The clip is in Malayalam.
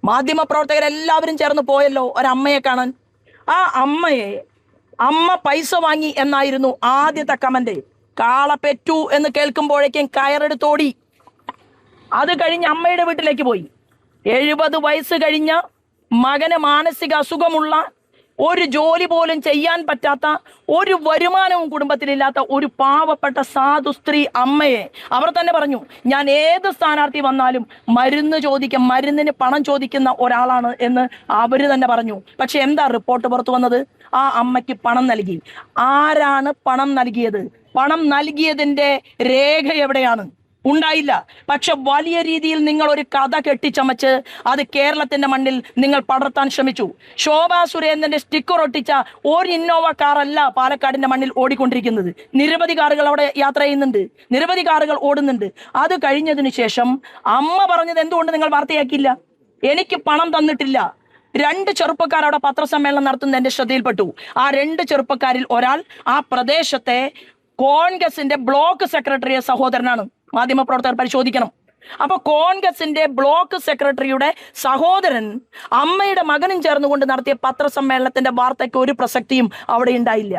മാധ്യമ പ്രവർത്തകരെല്ലാവരും ചേർന്ന് പോയല്ലോ ഒരമ്മയെ കാണാൻ. ആ അമ്മ പൈസ വാങ്ങി എന്നായിരുന്നു ആദ്യത്തെ കമന്റ്. കാള പെറ്റു എന്ന് കേൾക്കുമ്പോഴേക്കും കയറെടുത്തോടി. അത് കഴിഞ്ഞ് അമ്മയുടെ വീട്ടിലേക്ക് പോയി. 70 വയസ്സ് കഴിഞ്ഞ മകന് മാനസിക അസുഖമുള്ള, ഒരു ജോലി പോലും ചെയ്യാൻ പറ്റാത്ത, ഒരു വരുമാനവും കുടുംബത്തിലില്ലാത്ത ഒരു പാവപ്പെട്ട സാധു സ്ത്രീ അമ്മയെ അവർ തന്നെ പറഞ്ഞു, ഞാൻ ഏത് സ്ഥാനാർത്ഥി വന്നാലും മരുന്നിന് പണം ചോദിക്കുന്ന ഒരാളാണ് എന്ന് അവർ തന്നെ പറഞ്ഞു. പക്ഷെ എന്താ റിപ്പോർട്ട് പുറത്തു വന്നത്? ആ അമ്മയ്ക്ക് പണം നൽകി. ആരാണ് പണം നൽകിയത്? പണം നൽകിയതിന്റെ രേഖ എവിടെയാണ്? ഉണ്ടായില്ല. പക്ഷെ വലിയ രീതിയിൽ നിങ്ങൾ ഒരു കഥ കെട്ടിച്ചമച്ച് അത് കേരളത്തിന്റെ മണ്ണിൽ നിങ്ങൾ പടർത്താൻ ശ്രമിച്ചു. ശോഭാ സുരേന്ദ്രന്റെ സ്റ്റിക്കർ ഒട്ടിച്ച ഒരു ഇന്നോവ കാറല്ല പാലക്കാടിന്റെ മണ്ണിൽ ഓടിക്കൊണ്ടിരിക്കുന്നത്. നിരവധി കാറുകൾ അവിടെ യാത്ര ചെയ്യുന്നുണ്ട്, നിരവധി കാറുകൾ ഓടുന്നുണ്ട്. അത് കഴിഞ്ഞതിന് ശേഷം അമ്മ പറഞ്ഞത് എന്തുകൊണ്ട് നിങ്ങൾ വാർത്തയാക്കിയില്ല? എനിക്ക് പണം തന്നിട്ടില്ല. 2 ചെറുപ്പക്കാർ അവിടെ പത്രസമ്മേളനം നടത്തുന്നത് എന്റെ ശ്രദ്ധയിൽപ്പെട്ടു. ആ 2 ചെറുപ്പക്കാരിൽ ഒരാൾ ആ പ്രദേശത്തെ കോൺഗ്രസിന്റെ ബ്ലോക്ക് സെക്രട്ടറിയുടെ സഹോദരനാണ്. മാധ്യമപ്രവർത്തകർ പരിശോധിക്കണം. അപ്പൊ കോൺഗ്രസിന്റെ ബ്ലോക്ക് സെക്രട്ടറിയുടെ സഹോദരൻ അമ്മയുടെ മകനും ചേർന്നുകൊണ്ട് നടത്തിയ പത്രസമ്മേളനത്തിന്റെ വാർത്തയ്ക്ക് ഒരു പ്രസക്തിയും അവിടെ ഉണ്ടായില്ല.